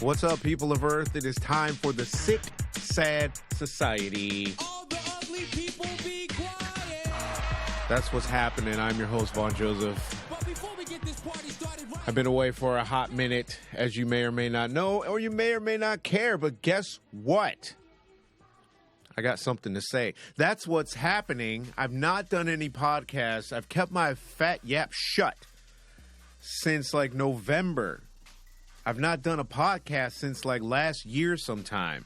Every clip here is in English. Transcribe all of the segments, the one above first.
What's up, people of Earth? It is time for the Sick, Sad Society. All the ugly people be quiet. That's what's happening. I'm your host, Vaughn Joseph. But before we get this party started, right, I've been away for a hot minute, as you may or may not know, or you may or may not care, but guess what? I got something to say. That's what's happening. I've not done any podcasts. I've kept my fat yap shut since like November. I've not done a podcast since like last year sometime.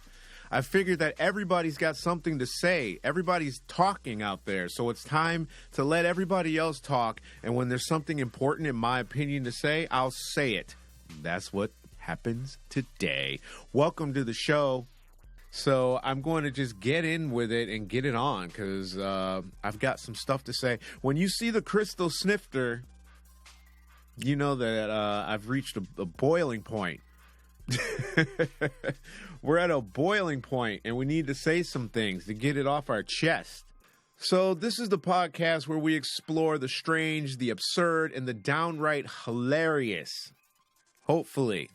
I figured that everybody's got something to say. Everybody's talking out there. So it's time to let everybody else talk. And when there's something important, in my opinion, to say, I'll say it. That's what happens today. Welcome to the show. So I'm going to just get in with it and get it on because I've got some stuff to say. When you see the crystal snifter, you know that I've reached a boiling point. We're at a boiling point, and we need to say some things to get it off our chest. So this is the podcast where we explore the strange, the absurd, and the downright hilarious. Hopefully.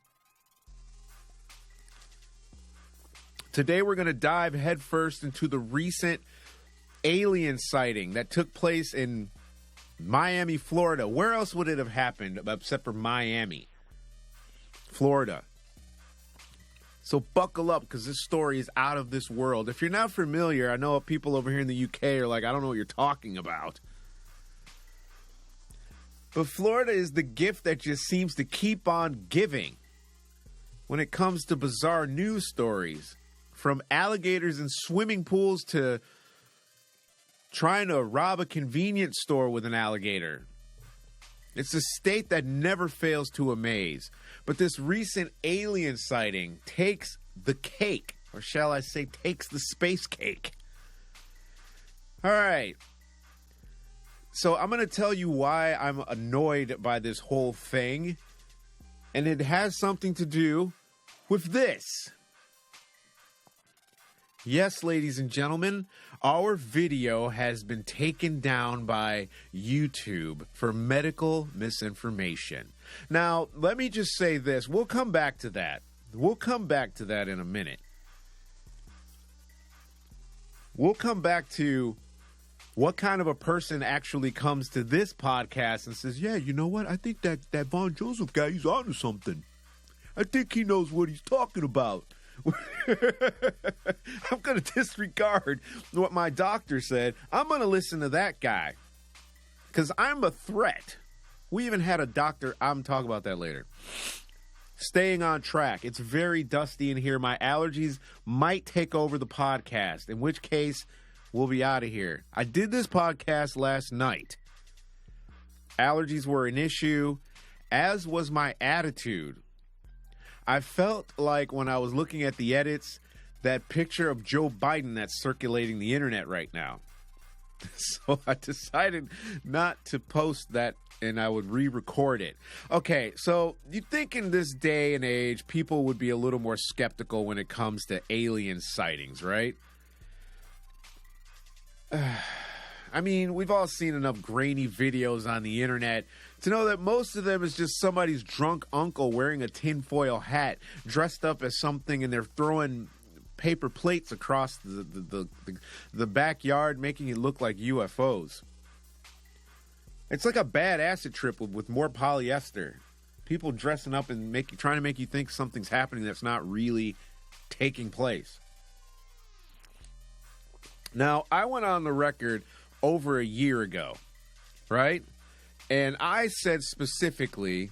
Today we're going to dive headfirst into the recent alien sighting that took place in Miami, Florida. Where else would it have happened except for Miami, Florida? So buckle up because this story is out of this world. If you're not familiar, I know people over here in the UK are like, I don't know what you're talking about. But Florida is the gift that just seems to keep on giving when it comes to bizarre news stories. From alligators in swimming pools to trying to rob a convenience store with an alligator. It's a state that never fails to amaze. But this recent alien sighting takes the cake, or shall I say takes the space cake. All right. So I'm going to tell you why I'm annoyed by this whole thing. And it has something to do with this. Yes, ladies and gentlemen, our video has been taken down by YouTube for medical misinformation. Now, let me just say this. We'll come back to that. We'll come back to that in a minute. We'll come back to what kind of a person actually comes to this podcast and says, yeah, you know what? I think that Vaughn Joseph guy, he's onto something. I think he knows what he's talking about. I'm going to disregard what my doctor said. I'm going to listen to that guy because I'm a threat. We even had a doctor. I'm talking about that later. Staying on track. It's very dusty in here. My allergies might take over the podcast, in which case we'll be out of here. I did this podcast last night. Allergies were an issue, as was my attitude. I felt like when I was looking at the edits, that picture of Joe Biden that's circulating the internet right now. So I decided not to post that and I would re-record it. Okay, so you'd think in this day and age, people would be a little more skeptical when it comes to alien sightings, right? I mean, we've all seen enough grainy videos on the internet to know that most of them is just somebody's drunk uncle wearing a tinfoil hat, dressed up as something, and they're throwing paper plates across the backyard, making it look like UFOs. It's like a bad acid trip with more polyester. People dressing up and trying to make you think something's happening that's not really taking place. Now, I went on the record over a year ago, right? And I said specifically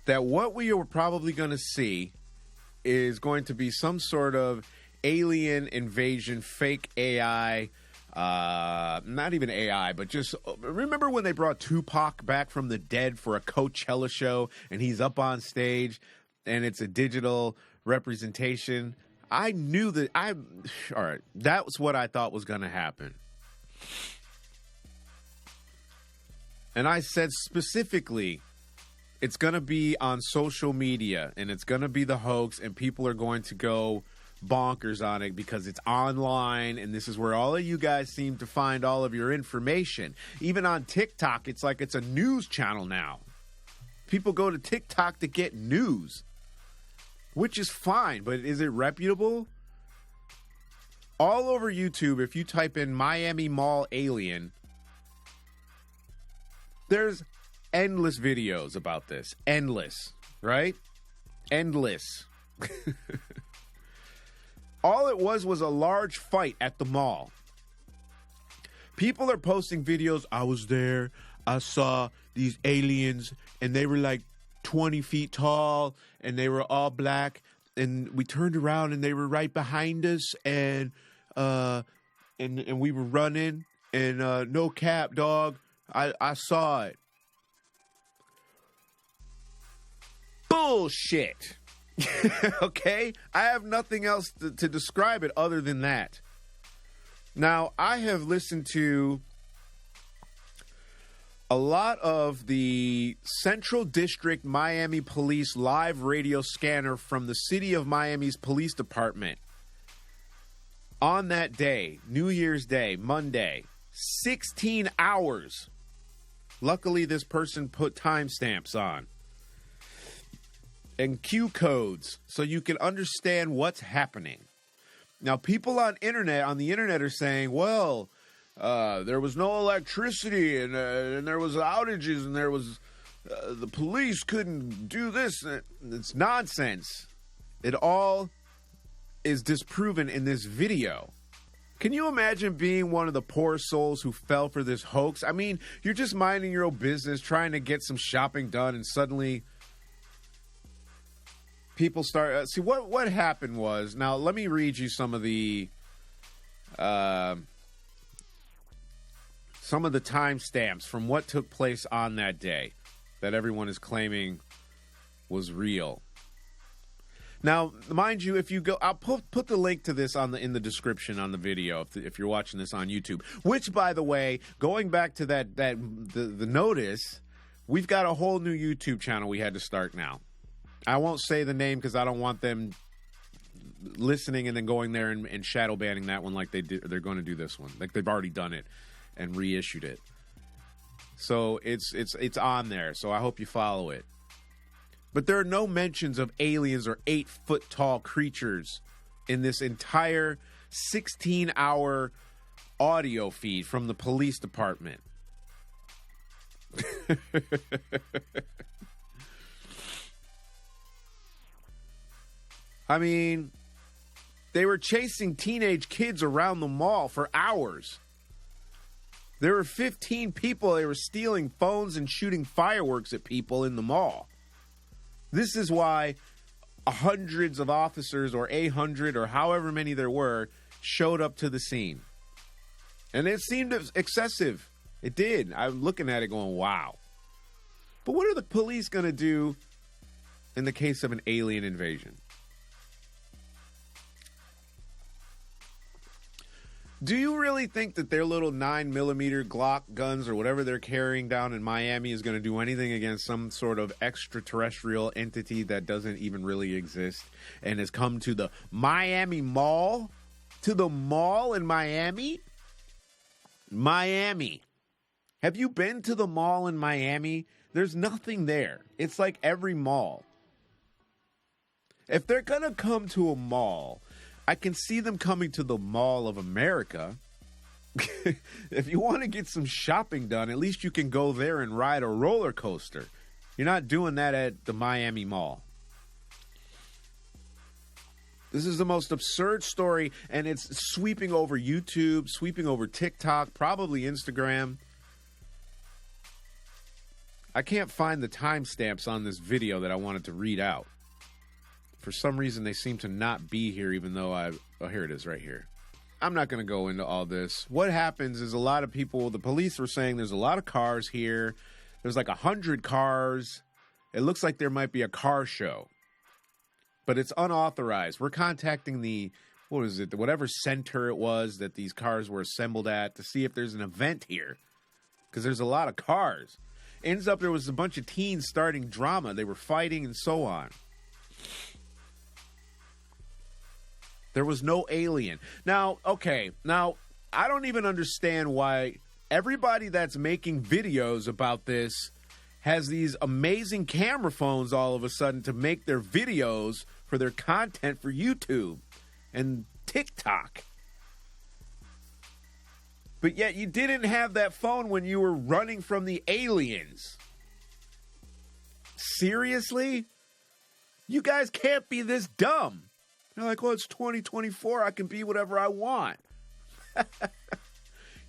that what we are probably going to see is going to be some sort of alien invasion, fake AI, not even AI, but just remember when they brought Tupac back from the dead for a Coachella show and he's up on stage and it's a digital representation? I knew that all right, that was what I thought was going to happen. And I said specifically, it's going to be on social media and it's going to be the hoax and people are going to go bonkers on it because it's online, and this is where all of you guys seem to find all of your information. Even on TikTok, it's like it's a news channel now. People go to TikTok to get news, which is fine, but is it reputable? All over YouTube, if you type in Miami Mall alien, there's endless videos about this. Endless, right? Endless. All it was a large fight at the mall. People are posting videos. I was there. I saw these aliens, and they were like 20 feet tall, and they were all black. And we turned around, and they were right behind us, and we were running, and no cap, dog. I saw it. Bullshit. Okay? I have nothing else to describe it other than that. Now, I have listened to a lot of the Central District Miami Police live radio scanner from the City of Miami's police department. On that day, New Year's Day, Monday, 16 hours. Luckily, this person put timestamps on and Q codes so you can understand what's happening. Now, people on the internet are saying, well, there was no electricity and there was outages and there was the police couldn't do this. It's nonsense. It all is disproven in this video. Can you imagine being one of the poor souls who fell for this hoax? I mean, you're just minding your own business, trying to get some shopping done, and suddenly people start... see, what happened was... Now, let me read you some of the timestamps from what took place on that day that everyone is claiming was real. Now, mind you, if you go, I'll put the link to this in the description on the video if you're watching this on YouTube. Which, by the way, going back to the notice, we've got a whole new YouTube channel we had to start now. I won't say the name because I don't want them listening and then going there and shadow banning that one like they're going to do this one. Like they've already done it and reissued it. So it's on there. So I hope you follow it. But there are no mentions of aliens or 8-foot-tall creatures in this entire 16-hour audio feed from the police department. I mean, they were chasing teenage kids around the mall for hours. There were 15 people. They were stealing phones and shooting fireworks at people in the mall. This is why hundreds of officers, or 800, or however many there were, showed up to the scene. And it seemed excessive. It did. I'm looking at it going, wow. But what are the police going to do in the case of an alien invasion? Do you really think that their little 9mm Glock guns or whatever they're carrying down in Miami is going to do anything against some sort of extraterrestrial entity that doesn't even really exist and has come to the Miami Mall? To the mall in Miami? Miami. Have you been to the mall in Miami? There's nothing there. It's like every mall. If they're going to come to a mall, I can see them coming to the Mall of America. If you want to get some shopping done, at least you can go there and ride a roller coaster. You're not doing that at the Miami Mall. This is the most absurd story, and it's sweeping over YouTube, sweeping over TikTok, probably Instagram. I can't find the timestamps on this video that I wanted to read out. For some reason, they seem to not be here, even though oh, here it is right here. I'm not going to go into all this. What happens is a lot of people, the police were saying there's a lot of cars here. There's like 100 cars. It looks like there might be a car show. But it's unauthorized. We're contacting whatever center it was that these cars were assembled at to see if there's an event here. Because there's a lot of cars. Ends up there was a bunch of teens starting drama. They were fighting and so on. There was no alien. Now, okay, I don't even understand why everybody that's making videos about this has these amazing camera phones all of a sudden to make their videos for their content for YouTube and TikTok. But yet you didn't have that phone when you were running from the aliens. Seriously? You guys can't be this dumb. They're like, well, it's 2024. I can be whatever I want.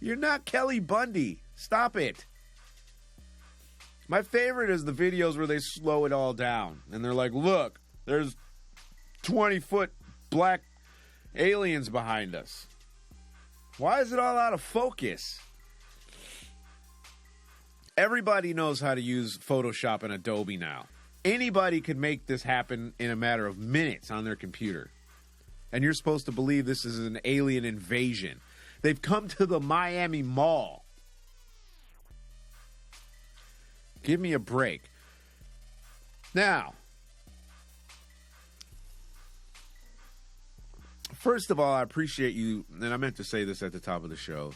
You're not Kelly Bundy. Stop it. My favorite is the videos where they slow it all down. And they're like, look, there's 20-foot black aliens behind us. Why is it all out of focus? Everybody knows how to use Photoshop and Adobe now. Anybody could make this happen in a matter of minutes on their computer. And you're supposed to believe this is an alien invasion. They've come to the Miami Mall. Give me a break. Now, first of all, I appreciate you, and I meant to say this at the top of the show.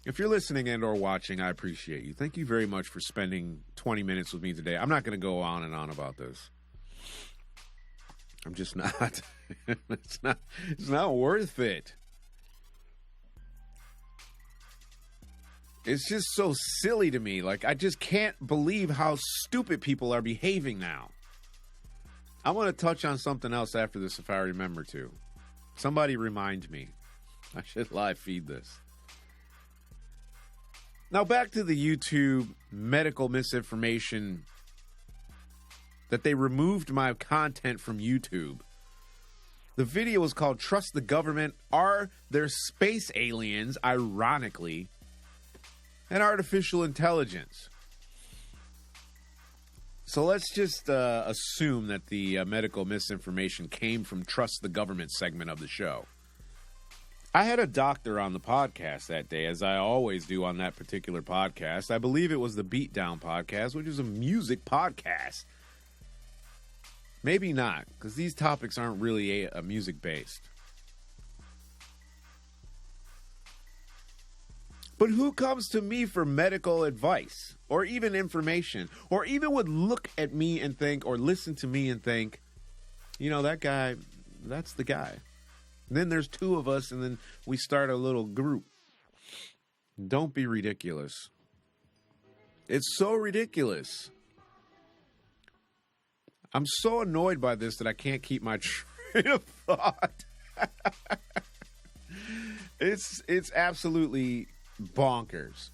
If you're listening and or watching, I appreciate you. Thank you very much for spending 20 minutes with me today. I'm not going to go on and on about this. I'm just not. It's not worth it. It's just so silly to me. Like, I just can't believe how stupid people are behaving now. I want to touch on something else after this if I remember to. Somebody remind me. I should live feed this. Now back to the YouTube medical misinformation that they removed my content from YouTube. The video was called Trust the Government. Are there space aliens, ironically, and artificial intelligence? So let's just assume that the medical misinformation came from Trust the Government segment of the show. I had a doctor on the podcast that day, as I always do on that particular podcast. I believe it was the Beatdown podcast, which is a music podcast. Maybe not, because these topics aren't really music-based. But who comes to me for medical advice, or even information, or even would look at me and think, or listen to me and think, you know, that guy, that's the guy. And then there's two of us, and then we start a little group. Don't be ridiculous. It's so ridiculous. I'm so annoyed by this that I can't keep my train of thought. It's absolutely bonkers.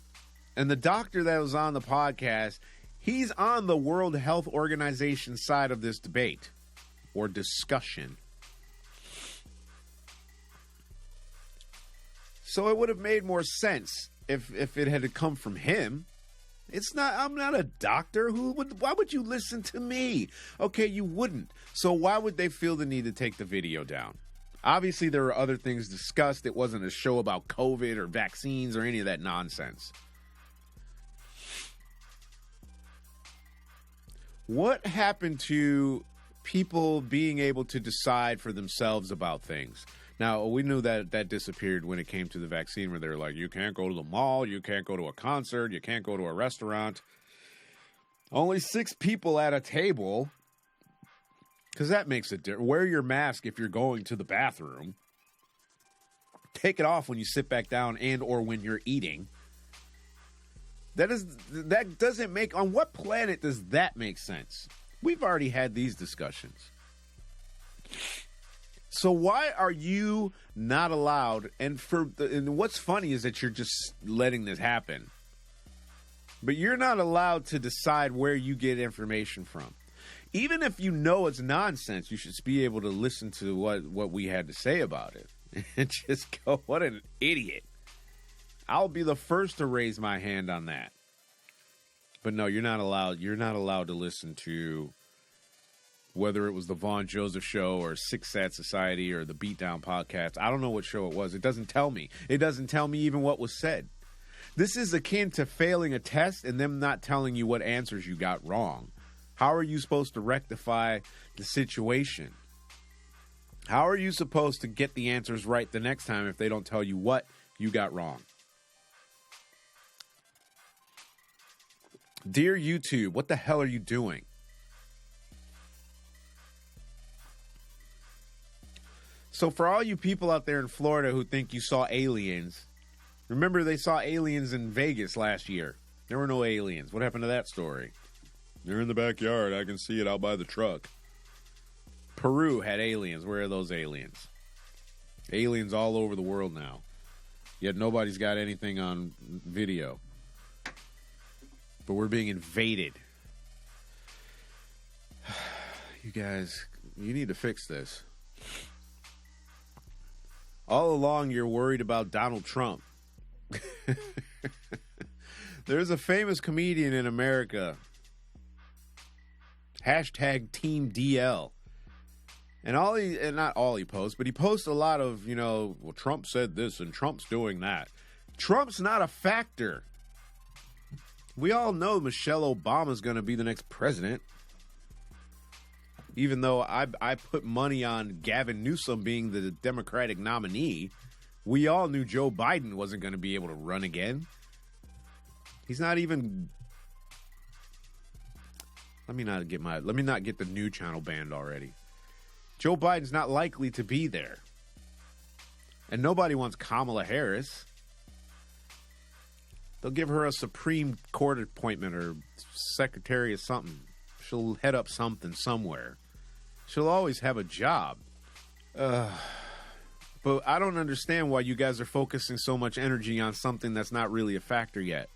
And the doctor that was on the podcast, he's on the World Health Organization side of this debate or discussion. So it would have made more sense if it had come from him. It's not. I'm not a doctor. Why would you listen to me? Okay, you wouldn't. So why would they feel the need to take the video down? Obviously, there were other things discussed. It wasn't a show about COVID or vaccines or any of that nonsense. What happened to people being able to decide for themselves about things? Now, we knew that disappeared when it came to the vaccine, where they were like, you can't go to the mall, you can't go to a concert, you can't go to a restaurant. Only 6 people at a table, because that makes it different. Wear your mask if you're going to the bathroom. Take it off when you sit back down and or when you're eating. That doesn't make... On what planet does that make sense? We've already had these discussions. So why are you not allowed? And what's funny is that you're just letting this happen. But you're not allowed to decide where you get information from. Even if you know it's nonsense, you should be able to listen to what we had to say about it. And just go, what an idiot. I'll be the first to raise my hand on that. But no, you're not allowed. You're not allowed to listen to whether it was the Vaughn Joseph Show or Six Sad Society or the Beatdown podcast. I don't know what show it was. It doesn't tell me. It doesn't tell me even what was said. This is akin to failing a test and them not telling you what answers you got wrong. How are you supposed to rectify the situation? How are you supposed to get the answers right the next time if they don't tell you what you got wrong? Dear YouTube, what the hell are you doing? So for all you people out there in Florida who think you saw aliens, remember they saw aliens in Vegas last year. There were no aliens. What happened to that story? They're in the backyard. I can see it out by the truck. Peru had aliens. Where are those aliens? Aliens all over the world now. Yet nobody's got anything on video. But we're being invaded. You guys, you need to fix this. All along, you're worried about Donald Trump. There's a famous comedian in America. Hashtag Team DL. And not all he posts, but he posts a lot of, well, Trump said this and Trump's doing that. Trump's not a factor. We all know Michelle Obama's going to be the next president. Even though I put money on Gavin Newsom being the Democratic nominee, we all knew Joe Biden wasn't going to be able to run again. He's not even... Let me not get the new channel banned already. Joe Biden's not likely to be there. And nobody wants Kamala Harris. They'll give her a Supreme Court appointment or secretary of something. She'll head up something somewhere. She'll always have a job. But I don't understand why you guys are focusing so much energy on something that's not really a factor yet.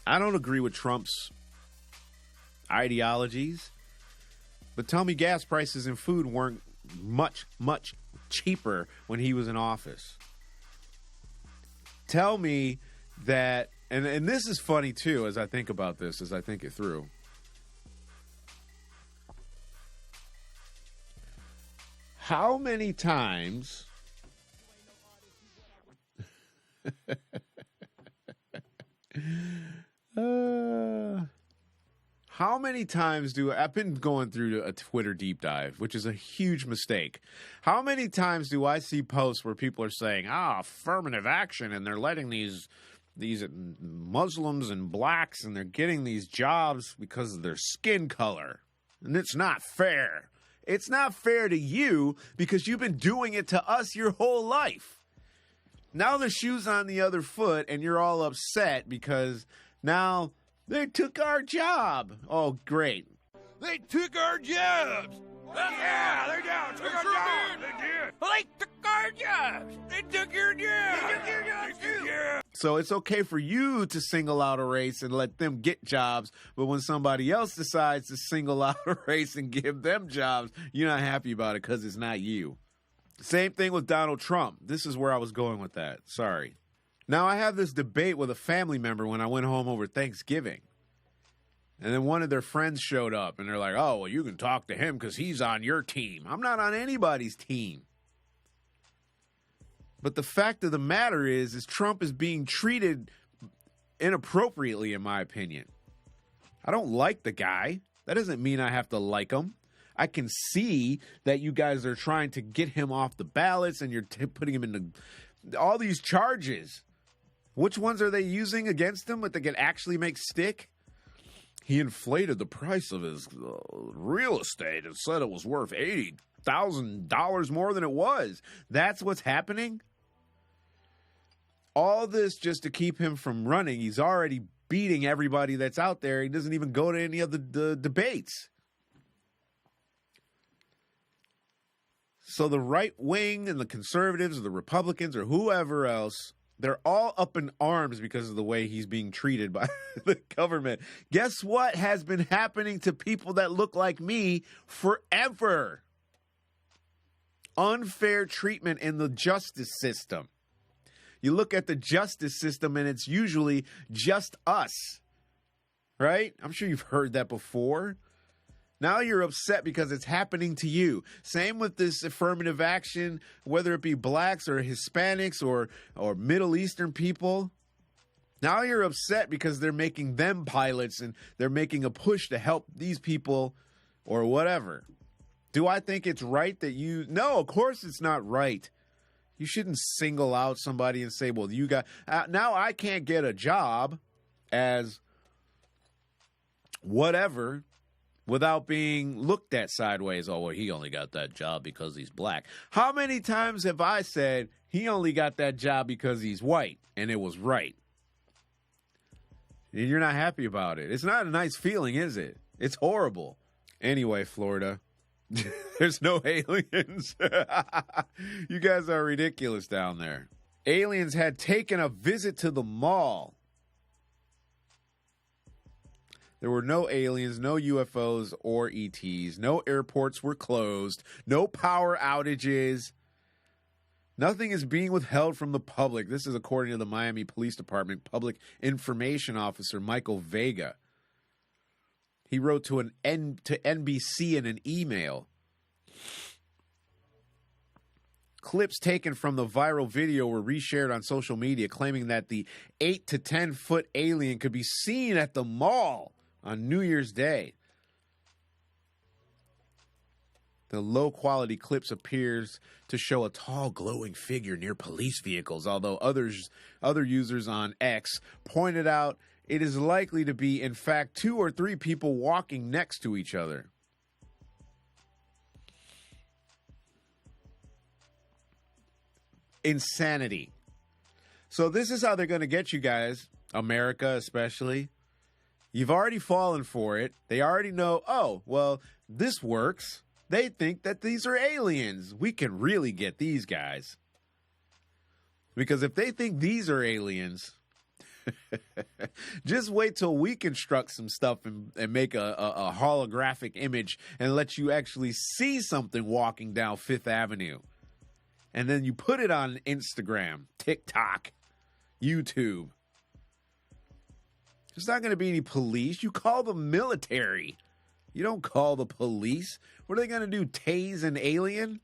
I don't agree with Trump's ideologies. But tell me gas prices and food weren't much, much cheaper when he was in office. Tell me that, and this is funny too as I think about this, as I think it through. How many times... How many times I've been going through a Twitter deep dive, which is a huge mistake. How many times do I see posts where people are saying, affirmative action, and they're letting these Muslims and blacks, and they're getting these jobs because of their skin color. And it's not fair. It's not fair to you because you've been doing it to us your whole life. Now the shoe's on the other foot, and you're all upset because now... they took our job. Oh, great. They took our jobs. Yeah, they took our jobs. They did. Well, they took our jobs. They took your jobs. They took your jobs too. So it's okay for you to single out a race and let them get jobs, but when somebody else decides to single out a race and give them jobs, you're not happy about it because it's not you. Same thing with Donald Trump. This is where I was going with that. Sorry. Now, I have this debate with a family member when I went home over Thanksgiving. And then one of their friends showed up, and they're like, oh, well, you can talk to him because he's on your team. I'm not on anybody's team. But the fact of the matter is Trump is being treated inappropriately, in my opinion. I don't like the guy. That doesn't mean I have to like him. I can see that you guys are trying to get him off the ballots, and you're putting him into all these charges. Which ones are they using against him that they can actually make stick? He inflated the price of his real estate and said it was worth $80,000 more than it was. That's what's happening? All this just to keep him from running. He's already beating everybody that's out there. He doesn't even go to any of the debates. So the right wing and the conservatives or the Republicans or whoever else, they're all up in arms because of the way he's being treated by the government. Guess what has been happening to people that look like me forever? Unfair treatment in the justice system. You look at the justice system and it's usually just us, right? I'm sure you've heard that before. Now you're upset because it's happening to you. Same with this affirmative action, whether it be blacks or Hispanics or Middle Eastern people. Now you're upset because they're making them pilots and they're making a push to help these people or whatever. Do I think it's right that No, of course it's not right. You shouldn't single out somebody and say, well, you got... now I can't get a job as whatever without being looked at sideways. Oh, well, he only got that job because he's black. How many times have I said he only got that job because he's white and it was right? And you're not happy about it. It's not a nice feeling, is it? It's horrible. Anyway, Florida... There's no aliens. You guys are ridiculous down there. Aliens had taken a visit to the mall. There were no aliens, no UFOs or ETs. No airports were closed. No power outages. Nothing is being withheld from the public. This is according to the Miami Police Department Public Information Officer Michael Vega. He wrote to NBC in an email. Clips taken from the viral video were reshared on social media, claiming that the 8 to 10 foot alien could be seen at the mall on New Year's Day. The low-quality clips appears to show a tall, glowing figure near police vehicles, although other users on X pointed out it is likely to be, in fact, 2 or 3 people walking next to each other. Insanity. So this is how they're going to get you guys, America especially. You've already fallen for it. They already know, oh, well, this works. They think that these are aliens. We can really get these guys. Because if they think these are aliens... just wait till we construct some stuff and make a holographic image and let you actually see something walking down Fifth Avenue. And then you put it on Instagram, TikTok, YouTube. There's not going to be any police. You call the military. You don't call the police. What are they going to do, tase an alien?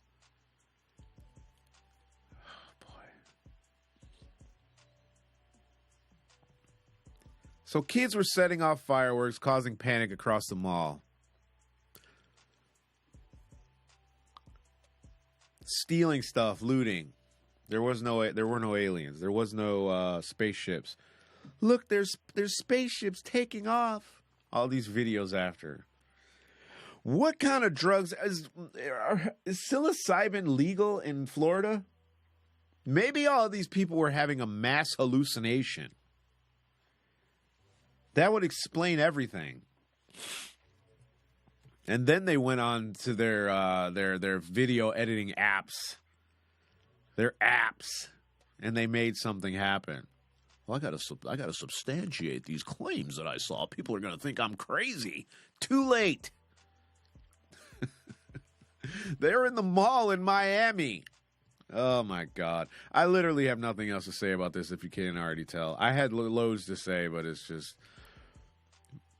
So kids were setting off fireworks, causing panic across the mall. Stealing stuff, looting. There were no aliens. There was no spaceships. Look, there's spaceships taking off. All these videos after. What kind of drugs is psilocybin legal in Florida? Maybe all of these people were having a mass hallucination. That would explain everything. And then they went on to their video editing apps. Their apps. And they made something happen. Well, I gotta substantiate these claims that I saw. People are going to think I'm crazy. Too late. They're in the mall in Miami. Oh, my God. I literally have nothing else to say about this, if you can't already tell. I had loads to say, but it's just...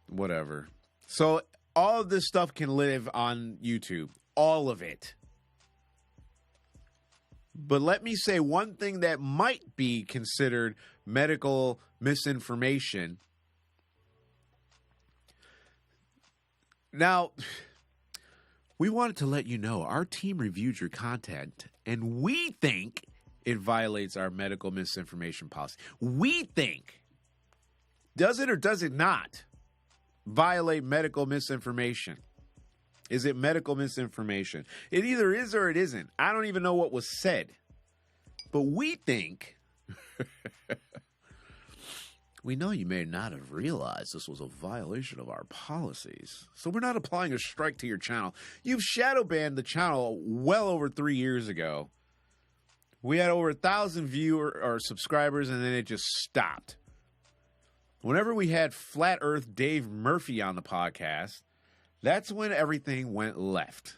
whatever. So all of this stuff can live on YouTube. All of it. But let me say one thing that might be considered medical misinformation. Now, we wanted to let you know our team reviewed your content and we think it violates our medical misinformation policy. We think. Does it or does it not violate medical misinformation? Is it medical misinformation? It either is or it isn't. I don't even know what was said. But we think... we know you may not have realized this was a violation of our policies. So we're not applying a strike to your channel. You've shadow banned the channel well over 3 years ago. We had over 1,000 viewers or subscribers, and then it just stopped. Whenever we had Flat Earth Dave Murphy on the podcast, that's when everything went left.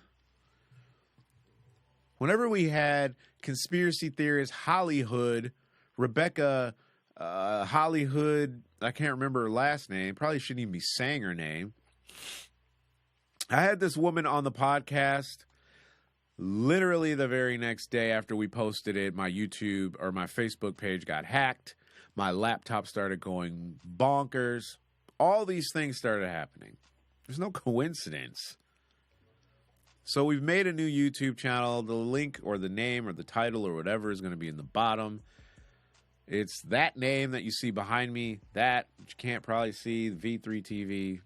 Whenever we had conspiracy theorist Hollywood, Rebecca Hollywood, I can't remember her last name, probably shouldn't even be saying her name. I had this woman on the podcast literally the very next day after we posted it. My YouTube or my Facebook page got hacked. My laptop started going bonkers. All these things started happening. There's no coincidence. So we've made a new YouTube channel. The link or the name or the title or whatever is going to be in the bottom. It's that name that you see behind me, that which you can't probably see, V3 TV.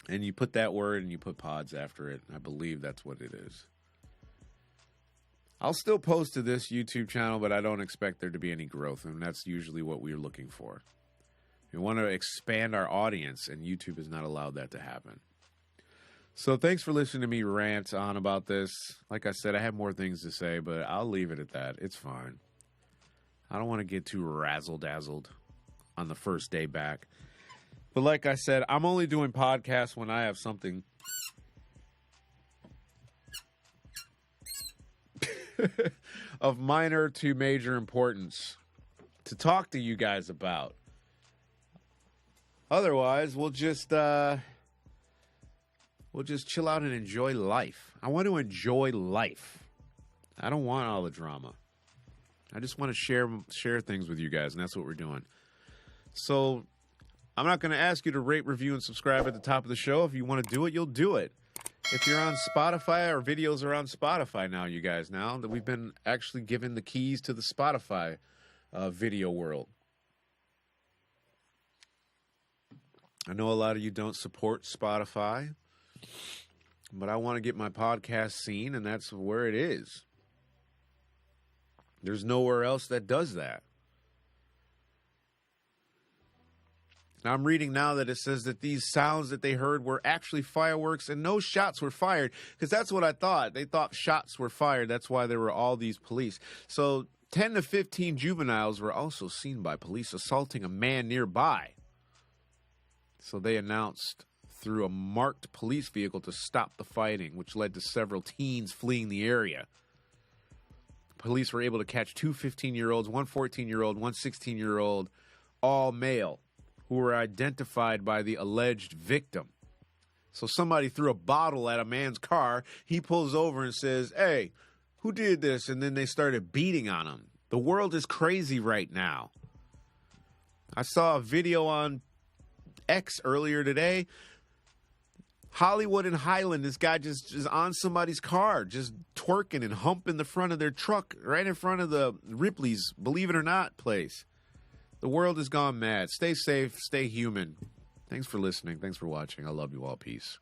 And you put that word and you put pods after it. I believe that's what it is. I'll still post to this YouTube channel, but I don't expect there to be any growth. And that's usually what we're looking for. We want to expand our audience, and YouTube has not allowed that to happen. So thanks for listening to me rant on about this. Like I said, I have more things to say, but I'll leave it at that. It's fine. I don't want to get too razzle-dazzled on the first day back. But like I said, I'm only doing podcasts when I have something of minor to major importance to talk to you guys about. Otherwise, we'll just chill out and enjoy life. I want to enjoy life. I don't want all the drama. I just want to share things with you guys, and that's what we're doing. So I'm not going to ask you to rate, review, and subscribe at the top of the show. If you want to do it, you'll do it. If you're on Spotify, our videos are on Spotify now, you guys, now that we've been actually given the keys to the Spotify video world. I know a lot of you don't support Spotify, but I want to get my podcast seen, and that's where it is. There's nowhere else that does that. Now, I'm reading now that it says that these sounds that they heard were actually fireworks and no shots were fired, because that's what I thought. They thought shots were fired. That's why there were all these police. So 10 to 15 juveniles were also seen by police assaulting a man nearby. So they announced through a marked police vehicle to stop the fighting, which led to several teens fleeing the area. Police were able to catch two 15-year-olds, one 14-year-old, one 16-year-old, all male, who were identified by the alleged victim. So somebody threw a bottle at a man's car. He pulls over and says, "Hey, who did this?" And then they started beating on him. The world is crazy right now. I saw a video on X earlier today. Hollywood and Highland, this guy just is on somebody's car, just twerking and humping the front of their truck right in front of the Ripley's Believe It or Not place. The world has gone mad. Stay safe. Stay human. Thanks for listening. Thanks for watching. I love you all. Peace.